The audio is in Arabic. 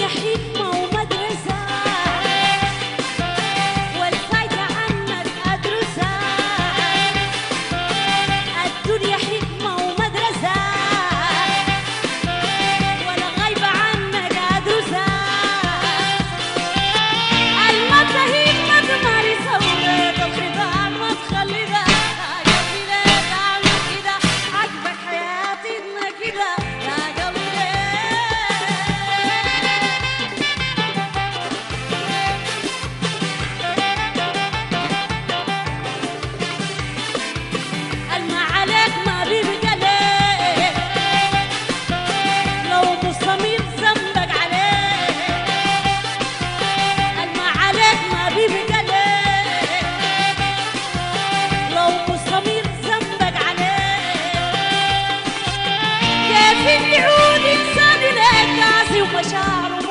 حكمة ومدرسة والفايدة عنك أدرسها. الدنيا حكمة ومدرسة ولا غايبة عنك أدرسها. المفاهيم ما تمارسها ولاد الخداع ما تخلي ده. يا قلبي ليه تعمل كده؟ عاجبك حياتنا كده يا قلبي ما عليك ما بيبقى ليه لو مصمم ذنبك عليه. ما عليك ما بيبقى ليه لو مصمم ذنبك عليه. كيف يعود إنسان إليك قاسي ومشاعره